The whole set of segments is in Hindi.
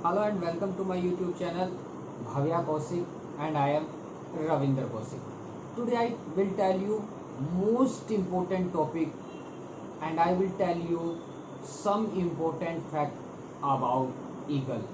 Hello and welcome to my YouTube channel Bhavya Kaushik and I am Ravinder Kaushik. Today I will tell you most important topic and I will tell you some important fact about eagle.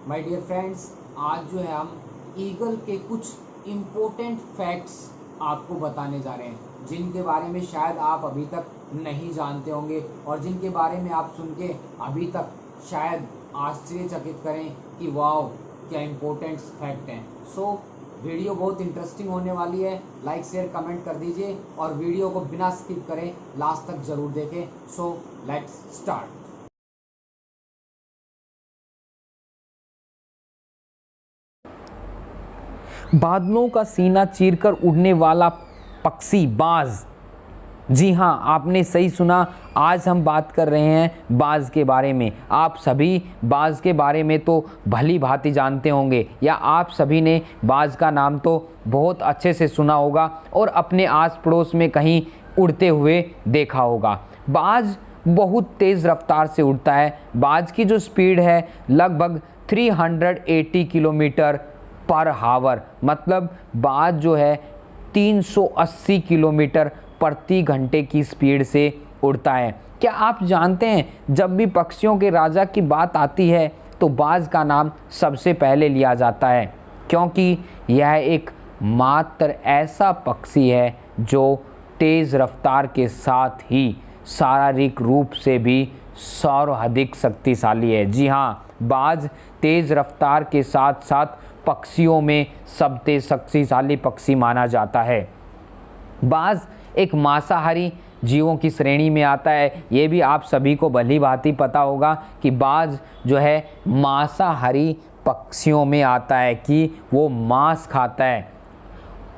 My dear friends, आज जो है हम ईगल के कुछ इम्पोर्टेंट फैक्ट्स आपको बताने जा रहे हैं जिनके बारे में शायद आप अभी तक नहीं जानते होंगे और जिनके बारे में आप सुन के अभी तक शायद आश्चर्यचकित करें कि वाओ क्या इम्पोर्टेंट फैक्ट हैं। सो वीडियो बहुत इंटरेस्टिंग होने वाली है। लाइक शेयर कमेंट कर दीजिए और वीडियो को बिना स्किप करें लास्ट तक ज़रूर देखें। So let's start. बादलों का सीना चीरकर उड़ने वाला पक्षी बाज। जी हाँ, आपने सही सुना। आज हम बात कर रहे हैं बाज के बारे में। आप सभी बाज के बारे में तो भली भांति जानते होंगे या आप सभी ने बाज का नाम तो बहुत अच्छे से सुना होगा और अपने आस पड़ोस में कहीं उड़ते हुए देखा होगा। बाज बहुत तेज़ रफ्तार से उड़ता है। बाज की जो स्पीड है लगभग 380 किलोमीटर पर हावर, मतलब बाज जो है 380 किलोमीटर प्रति घंटे की स्पीड से उड़ता है। क्या आप जानते हैं जब भी पक्षियों के राजा की बात आती है तो बाज का नाम सबसे पहले लिया जाता है, क्योंकि यह एक मात्र ऐसा पक्षी है जो तेज़ रफ्तार के साथ ही शारीरिक रूप से भी सर्वाधिक शक्तिशाली है। जी हाँ, बाज तेज़ रफ्तार के साथ साथ पक्षियों में सबसे शक्तिशाली पक्षी माना जाता है। बाज एक मांसाहारी जीवों की श्रेणी में आता है। ये भी आप सभी को भली भांति पता होगा कि बाज जो है मांसाहारी पक्षियों में आता है कि वो मांस खाता है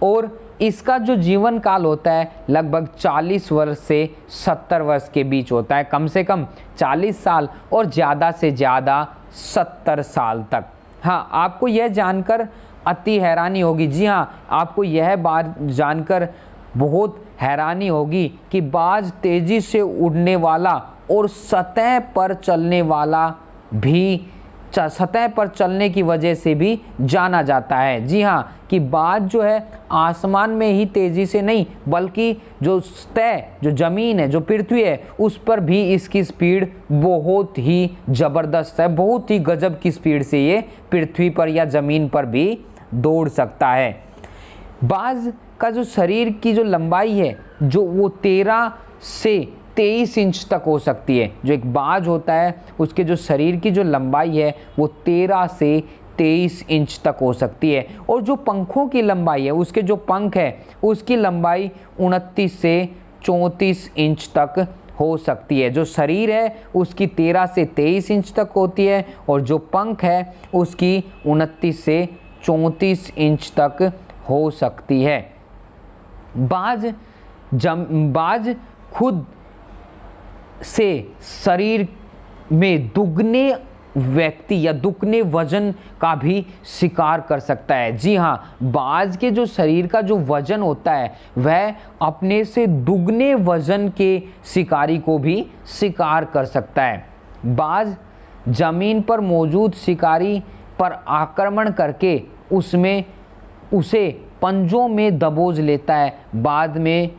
और इसका जो जीवन काल होता है लगभग 40 वर्ष से 70 वर्ष के बीच होता है। कम से कम 40 साल और ज़्यादा से ज़्यादा 70 साल तक। हाँ, आपको यह जानकर अति हैरानी होगी। जी हाँ, आपको यह बात जानकर बहुत हैरानी होगी कि बाज तेज़ी से उड़ने वाला और सतह पर चलने की वजह से भी जाना जाता है। जी हाँ, कि बाज जो है आसमान में ही तेज़ी से नहीं बल्कि जो सतह, जो ज़मीन है, जो पृथ्वी है, उस पर भी इसकी स्पीड बहुत ही ज़बरदस्त है। बहुत ही गजब की स्पीड से ये पृथ्वी पर या ज़मीन पर भी दौड़ सकता है। बाज का जो शरीर की जो लंबाई है जो वो 13 से 23 इंच तक हो सकती है। जो एक बाज होता है उसके जो शरीर की जो लंबाई है वो 13 से 23 इंच तक हो सकती है और जो पंखों की लंबाई है, उसके जो पंख है उसकी लंबाई 29 से 34 इंच तक हो सकती है। जो शरीर है उसकी 13 से 23 इंच तक होती है और जो पंख है उसकी 29 से 34 इंच तक हो सकती है। बाज खुद से शरीर में दुगने व्यक्ति या दुगने वजन का भी शिकार कर सकता है। जी हाँ, बाज के जो शरीर का जो वजन होता है वह अपने से दुगने वजन के शिकारी को भी शिकार कर सकता है। बाज जमीन पर मौजूद शिकारी पर आक्रमण करके उसे पंजों में दबोच लेता है। बाज में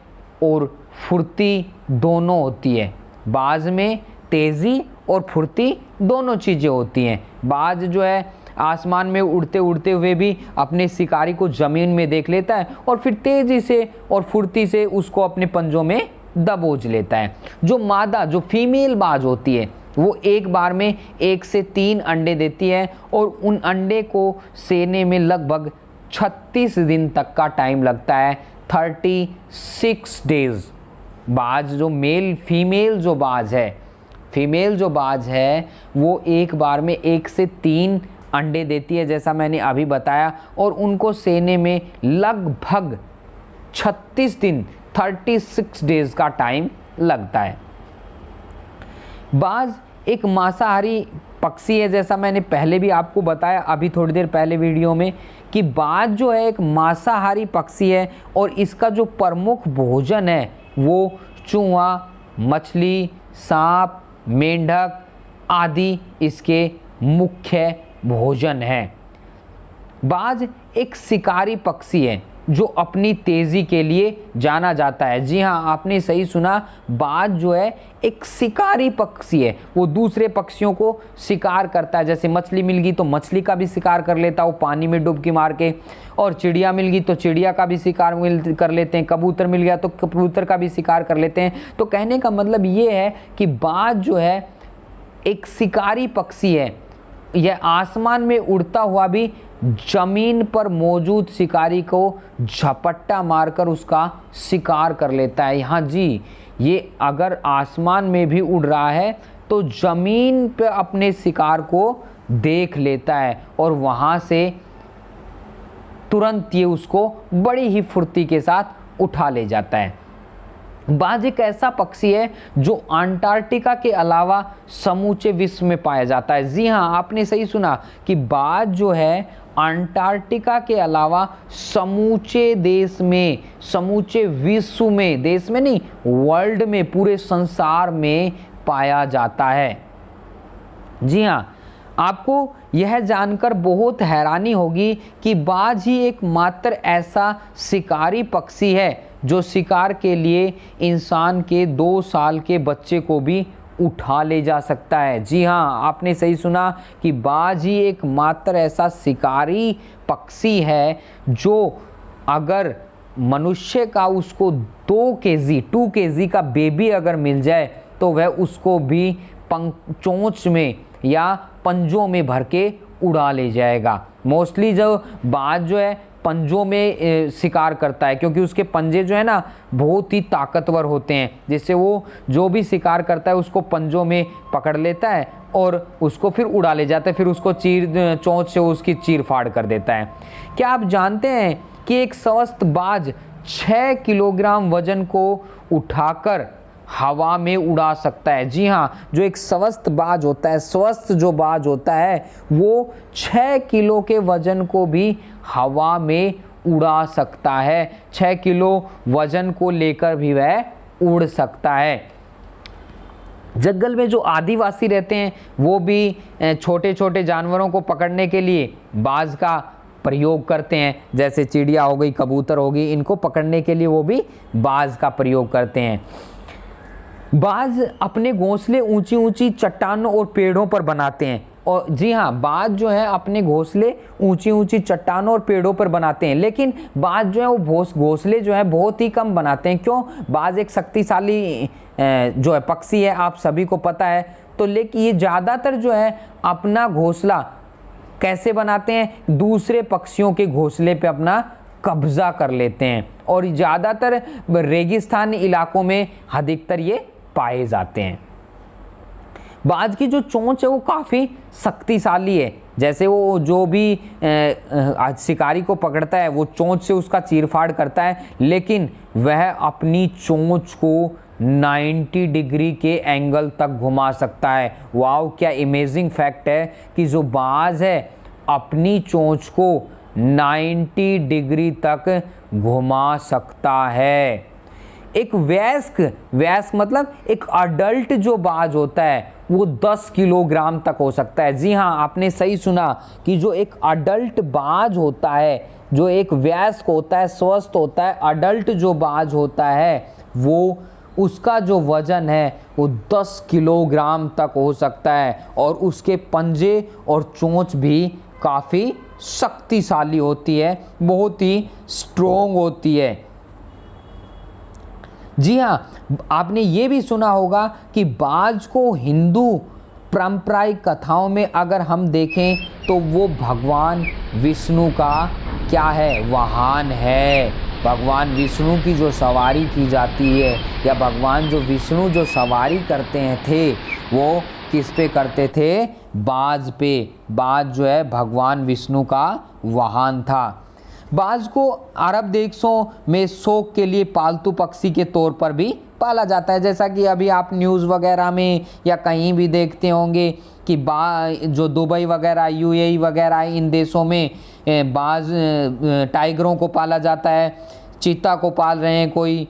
और फुर्ती दोनों होती है। बाज में तेज़ी और फुर्ती दोनों चीज़ें होती हैं। बाज जो है आसमान में उड़ते उड़ते हुए भी अपने शिकारी को ज़मीन में देख लेता है और फिर तेज़ी से और फुर्ती से उसको अपने पंजों में दबोच लेता है। जो मादा, जो फीमेल बाज होती है वो एक बार में 1 से 3 अंडे देती है और उन अंडे को सेने में लगभग 36 दिन तक का टाइम लगता है। 36 डेज। बाज जो फीमेल जो बाज है वो एक बार में 1 से 3 अंडे देती है जैसा मैंने अभी बताया और उनको सेने में लगभग 36 दिन 36 डेज का टाइम लगता है। बाज एक मांसाहारी पक्षी है, जैसा मैंने पहले भी आपको बताया अभी थोड़ी देर पहले वीडियो में कि बाज जो है एक मांसाहारी पक्षी है और इसका जो प्रमुख भोजन है वो चूहा, मछली, सांप, मेंढक आदि इसके मुख्य भोजन है। बाज एक शिकारी पक्षी है जो अपनी तेजी के लिए जाना जाता है। जी हाँ, आपने सही सुना, बाज जो है एक शिकारी पक्षी है। वो दूसरे पक्षियों को शिकार करता है, जैसे मछली मिल गई तो मछली का भी शिकार कर लेता है वो पानी में डुबकी मार के, और चिड़िया मिल गई तो चिड़िया का भी शिकार कर लेते हैं, कबूतर मिल गया तो कबूतर का भी शिकार कर लेते हैं। तो कहने का मतलब ये है कि बाज जो है एक शिकारी पक्षी है। यह आसमान में उड़ता हुआ भी जमीन पर मौजूद शिकारी को झपट्टा मारकर उसका शिकार कर लेता है। हाँ जी, ये अगर आसमान में भी उड़ रहा है तो जमीन पे अपने शिकार को देख लेता है और वहाँ से तुरंत ये उसको बड़ी ही फुर्ती के साथ उठा ले जाता है। बाज एक ऐसा पक्षी है जो अंटार्कटिका के अलावा समूचे विश्व में पाया जाता है। जी हाँ, आपने सही सुना कि बाज जो है अंटार्कटिका के अलावा समूचे देश में, समूचे विश्व में, देश में नहीं, वर्ल्ड में, पूरे संसार में पाया जाता है। जी हाँ, आपको यह जानकर बहुत हैरानी होगी कि बाज ही एकमात्र ऐसा शिकारी पक्षी है जो शिकार के लिए इंसान के 2 साल के बच्चे को भी उठा ले जा सकता है। जी हाँ, आपने सही सुना कि बाज ही एकमात्र ऐसा शिकारी पक्षी है जो अगर मनुष्य का उसको 2 केजी का बेबी अगर मिल जाए तो वह उसको भी चोंच में या पंजों में भर के उड़ा ले जाएगा। मोस्टली जो बाज जो है पंजों में शिकार करता है, क्योंकि उसके पंजे जो है ना बहुत ही ताकतवर होते हैं, जिससे वो जो भी शिकार करता है उसको पंजों में पकड़ लेता है और उसको फिर उड़ा ले जाता है, फिर उसको चोंच से उसकी चीर फाड़ कर देता है। क्या आप जानते हैं कि एक स्वस्थ बाज 6 किलोग्राम वजन को उठाकर हवा में उड़ा सकता है? जी हाँ, जो एक स्वस्थ बाज होता है, स्वस्थ जो बाज होता है वो 6 किलो के वजन को भी हवा में उड़ा सकता है। 6 किलो वजन को लेकर भी वह उड़ सकता है। जंगल में जो आदिवासी रहते हैं वो भी छोटे छोटे जानवरों को पकड़ने के लिए बाज का प्रयोग करते हैं, जैसे चिड़िया हो गई, कबूतर हो गई, इनको पकड़ने के लिए वो भी बाज का प्रयोग करते हैं। बाज अपने घोंसले ऊंची ऊंची चट्टानों और पेड़ों पर बनाते हैं। और जी हाँ, बाज जो है अपने घोंसले ऊंची ऊंची चट्टानों और पेड़ों पर बनाते हैं, लेकिन बाज जो है वो घोंसले जो है बहुत ही कम बनाते हैं। क्यों? बाज एक शक्तिशाली जो है पक्षी है, आप सभी को पता है। तो लेकिन ये ज़्यादातर जो है अपना घोंसला कैसे बनाते हैं? दूसरे पक्षियों के घोंसले पे अपना कब्जा कर लेते हैं, और ज़्यादातर रेगिस्तान इलाकों में अधिकतर ये पाए जाते हैं। बाज की जो चोंच है वो काफ़ी शक्तिशाली है। जैसे वो जो भी शिकारी को पकड़ता है वो चोंच से उसका चीरफाड़ करता है, लेकिन वह अपनी चोंच को 90 डिग्री के एंगल तक घुमा सकता है। वाओ, क्या इमेजिंग फैक्ट है कि जो बाज है अपनी चोंच को 90 डिग्री तक घुमा सकता है। एक वयस्क मतलब एक अडल्ट जो बाज होता है वो 10 किलोग्राम तक हो सकता है। जी हाँ, आपने सही सुना कि जो एक अडल्ट बाज होता है, जो एक वयस्क होता है, स्वस्थ होता है, अडल्ट जो बाज होता है वो उसका जो वजन है वो 10 किलोग्राम तक हो सकता है, और उसके पंजे और चोंच भी काफ़ी शक्तिशाली होती है, बहुत ही स्ट्रोंग होती है। जी हाँ, आपने ये भी सुना होगा कि बाज को हिंदू पारंपरिक कथाओं में अगर हम देखें तो वो भगवान विष्णु का क्या है? वाहन है। भगवान विष्णु की जो सवारी की जाती है, या भगवान जो विष्णु जो सवारी करते हैं थे वो किस पे करते थे? बाज पे। बाज जो है भगवान विष्णु का वाहन था। बाज को अरब देशों में शौक के लिए पालतू पक्षी के तौर पर भी पाला जाता है, जैसा कि अभी आप न्यूज़ वगैरह में या कहीं भी देखते होंगे कि जो दुबई वगैरह, यूएई वगैरह, इन देशों में बाज टाइगरों को पाला जाता है, चीता को पाल रहे हैं कोई,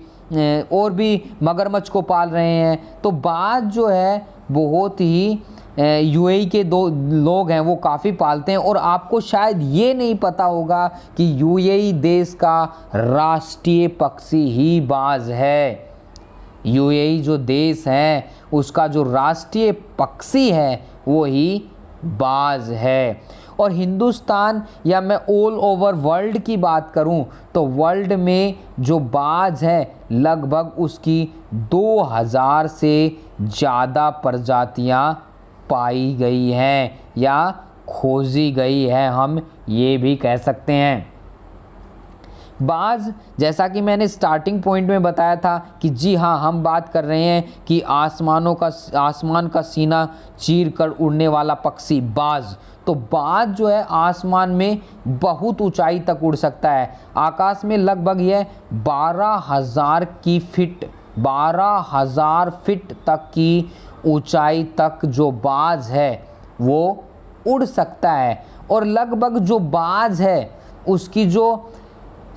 और भी मगरमच्छ को पाल रहे हैं। तो बाज जो है बहुत ही यूएई के दो लोग हैं वो काफ़ी पालते हैं। और आपको शायद ये नहीं पता होगा कि यूएई देश का राष्ट्रीय पक्षी ही बाज है। यूएई जो देश है उसका जो राष्ट्रीय पक्षी है वो ही बाज है। और हिंदुस्तान या मैं ऑल ओवर वर्ल्ड की बात करूं तो वर्ल्ड में जो बाज है लगभग उसकी 2000 से ज़्यादा प्रजातियां पाई गई हैं या खोजी गई है, हम ये भी कह सकते हैं। बाज, जैसा कि मैंने स्टार्टिंग पॉइंट में बताया था कि जी हाँ, हम बात कर रहे हैं कि आसमान का सीना चीर कर उड़ने वाला पक्षी बाज। तो बाज जो है आसमान में बहुत ऊंचाई तक उड़ सकता है। आकाश में लगभग यह 12,000 फीट तक की ऊंचाई तक जो बाज है वो उड़ सकता है। और लगभग जो बाज है उसकी जो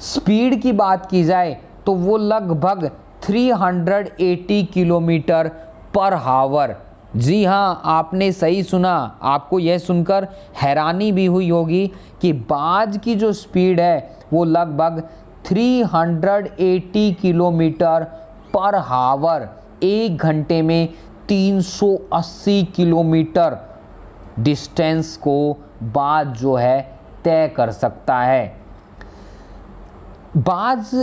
स्पीड की बात की जाए तो वो लगभग 380 किलोमीटर पर हावर। जी हाँ, आपने सही सुना। आपको यह सुनकर हैरानी भी हुई होगी कि बाज की जो स्पीड है वो लगभग 380 किलोमीटर पर हावर, 1 घंटे में 380 किलोमीटर डिस्टेंस को बाज जो है तय कर सकता है। बाज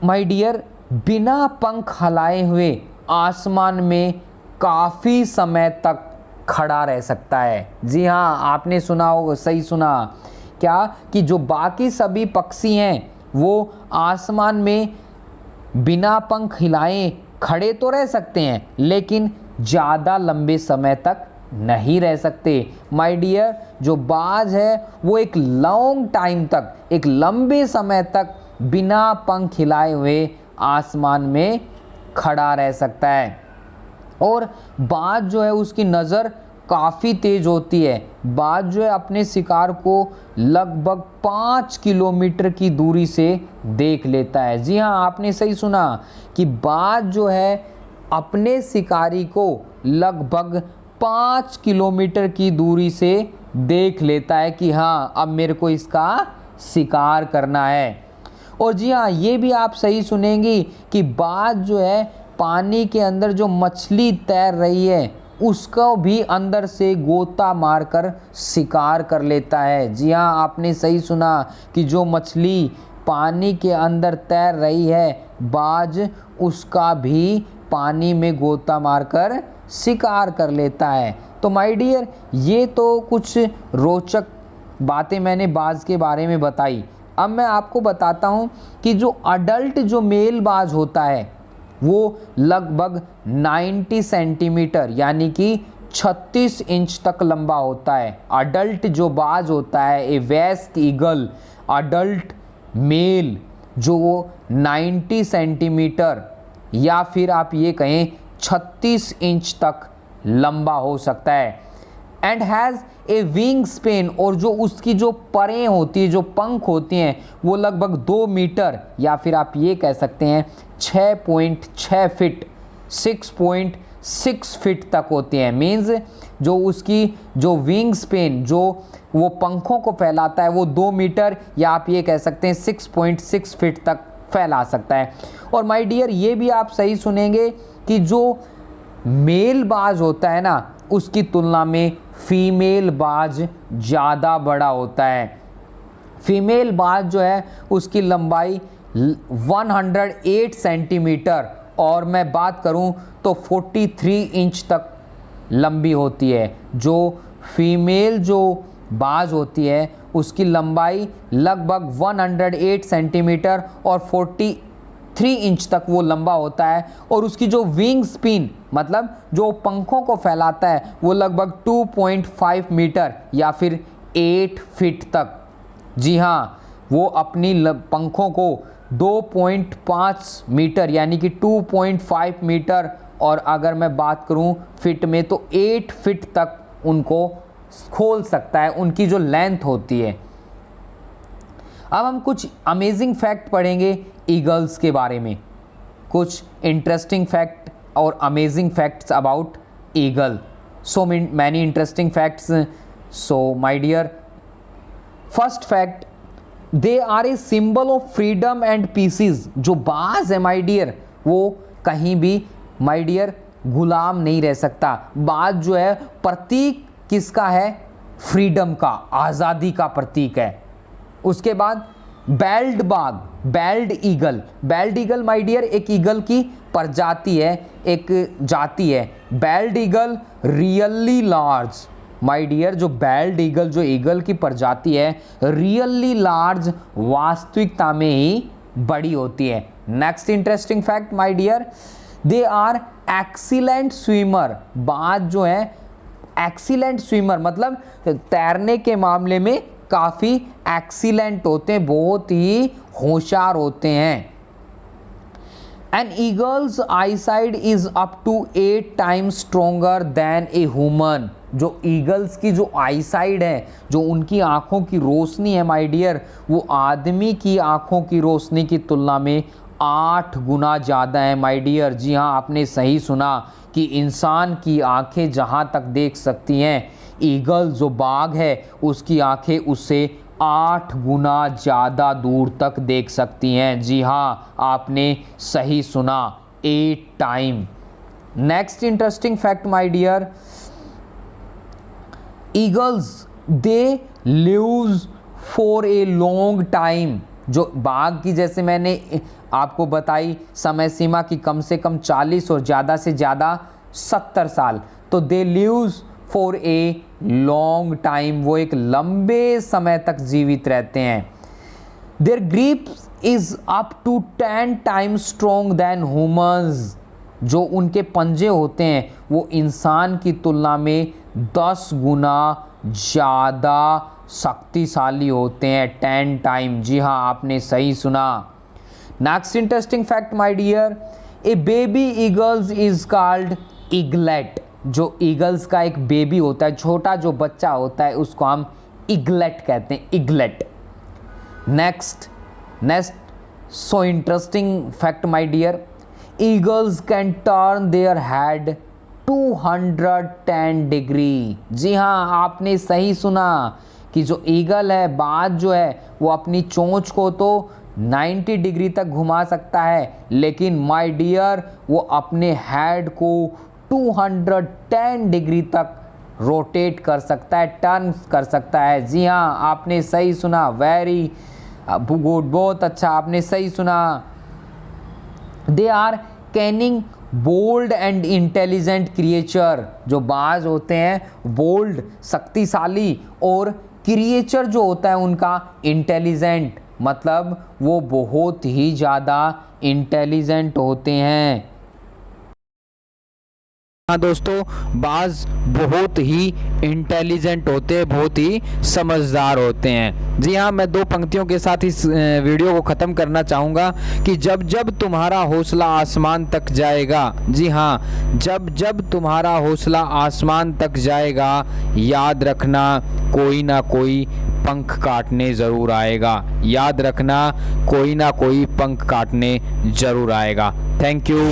माय डियर बिना पंख हिलाए हुए आसमान में काफ़ी समय तक खड़ा रह सकता है। जी हाँ, आपने सुना हो, सही सुना क्या, कि जो बाकी सभी पक्षी हैं वो आसमान में बिना पंख हिलाए खड़े तो रह सकते हैं लेकिन ज़्यादा लंबे समय तक नहीं रह सकते। माय डियर, जो बाज है वो एक लॉन्ग टाइम तक, एक लंबे समय तक बिना पंख हिलाए हुए आसमान में खड़ा रह सकता है। और बाज जो है उसकी नज़र काफ़ी तेज़ होती है। बाज जो है अपने शिकार को लगभग 5 किलोमीटर की दूरी से देख लेता है। जी हाँ, आपने सही सुना कि बाज जो है अपने शिकारी को लगभग 5 किलोमीटर की दूरी से देख लेता है कि हाँ, अब मेरे को इसका शिकार करना है। और जी हाँ, ये भी आप सही सुनेंगी कि बाज जो है पानी के अंदर जो मछली तैर रही है उसको भी अंदर से गोता मारकर शिकार कर लेता है। जी हाँ, आपने सही सुना कि जो मछली पानी के अंदर तैर रही है बाज उसका भी पानी में गोता मारकर शिकार कर लेता है। तो माय डियर, ये तो कुछ रोचक बातें मैंने बाज के बारे में बताई। अब मैं आपको बताता हूँ कि जो अडल्ट जो मेल बाज होता है वो लगभग 90 सेंटीमीटर यानी कि 36 इंच तक लंबा होता है। अडल्ट जो बाज होता है, ए वेस्ट ईगल अडल्ट मेल, जो 90 सेंटीमीटर या फिर आप ये कहें 36 इंच तक लंबा हो सकता है। And has A wing Spain, और जो उसकी जो परें होती है, जो पंख होती हैं, वो लगभग 2 मीटर या फिर आप ये कह सकते हैं 6.6 फीट 6.6 फीट तक होती हैं। मीन्स जो उसकी जो विंग स्पेन, जो वो पंखों को फैलाता है, वो 2 मीटर या आप ये कह सकते हैं 6.6 फीट तक फैला सकता है। और माय डियर, ये भी आप सही सुनेंगे कि जो मेल बाज होता है ना उसकी तुलना में फीमेल बाज ज़्यादा बड़ा होता है। फीमेल बाज जो है उसकी लंबाई 108 सेंटीमीटर और मैं बात करूं तो 43 इंच तक लंबी होती है। जो फीमेल जो बाज होती है उसकी लंबाई लगभग 108 सेंटीमीटर और 43 इंच तक वो लंबा होता है। और उसकी जो विंग स्पिन, मतलब जो पंखों को फैलाता है, वो लगभग 2.5 मीटर या फिर 8 फीट तक। जी हाँ, वो अपनी पंखों को 2.5 मीटर यानी कि 2.5 मीटर और अगर मैं बात करूं फीट में तो 8 फीट तक उनको खोल सकता है, उनकी जो लेंथ होती है। अब हम कुछ अमेजिंग फैक्ट पढ़ेंगे ईगल्स के बारे में, कुछ इंटरेस्टिंग फैक्ट और amazing facts about eagle. so many interesting facts. So my dear, first fact, they are a symbol of freedom and pieces. जो बाज है माय डियर, वो कहीं भी माय डियर गुलाम नहीं रह सकता। बाज जो है प्रतीक किसका है? फ्रीडम का, आज़ादी का प्रतीक है। उसके बाद बेल्ड बाग, bald eagle, bald eagle my dear एक ईगल की प्रजाति है, एक जाति है। Bald eagle really large my dear, जो बेल्ड ईगल, जो ईगल की प्रजाति है, रियली लार्ज, वास्तविकता में ही बड़ी होती है। Next interesting fact my dear, they are excellent swimmer. बाज जो है एक्सीलेंट स्विमर मतलब तैरने के मामले में काफ़ी एक्सीलेंट होते हैं, बहुत ही होशियार होते हैं। An eagle's eyesight is up to 8 times stronger than a human। जो ईगल्स की जो आईसाइड है, जो उनकी आँखों की रोशनी है माय डियर, वो आदमी की आँखों की रोशनी की तुलना में 8 गुना ज़्यादा है माय डियर। जी हाँ, आपने सही सुना कि इंसान की आँखें जहाँ तक देख सकती हैं, ईगल जो बाघ है उसकी आँखें उससे 8 गुना ज़्यादा दूर तक देख सकती हैं। जी हाँ, आपने सही सुना, 8 time. Next interesting fact my dear, eagles they lives for a long time. जो बाघ की जैसे मैंने आपको बताई समय सीमा की कम से कम 40 और ज़्यादा से ज़्यादा 70 साल, तो they lives for a long time, वो एक लंबे समय तक जीवित रहते हैं। Their grip is up to 10 times strong then humans. जो उनके पंजे होते हैं वो इंसान की तुलना में 10 गुना ज़्यादा शक्तिशाली होते हैं, 10 टाइम। जी हाँ, आपने सही सुना। Next interesting fact my dear, a baby eagles is called eaglet. जो ईगल्स का एक बेबी होता है, छोटा जो बच्चा होता है, उसको हम ईगलेट कहते हैं, eaglet. Next so interesting fact my dear, eagles can turn their head 210 degree. जी हाँ, आपने सही सुना कि जो ईगल है, बाज जो है, वो अपनी चोंच को तो 90 डिग्री तक घुमा सकता है, लेकिन माय डियर वो अपने हेड को 210 डिग्री तक रोटेट कर सकता है, टर्न कर सकता है। जी हाँ, आपने सही सुना, वेरी गुड, बहुत अच्छा, आपने सही सुना। They are cunning bold and intelligent creature. जो बाज होते हैं बोल्ड, शक्तिशाली, और क्रिएचर जो होता है उनका इंटेलिजेंट, मतलब वो बहुत ही ज़्यादा इंटेलिजेंट होते हैं। हाँ दोस्तों, बाज बहुत ही इंटेलिजेंट होते हैं, बहुत ही समझदार होते हैं। जी हाँ, मैं 2 पंक्तियों के साथ इस वीडियो को ख़त्म करना चाहूँगा कि जब जब तुम्हारा हौसला आसमान तक जाएगा, जी हाँ, जब जब तुम्हारा हौसला आसमान तक जाएगा, याद रखना कोई ना कोई पंख काटने ज़रूर आएगा। याद रखना कोई ना कोई पंख काटने ज़रूर आएगा। Thank you.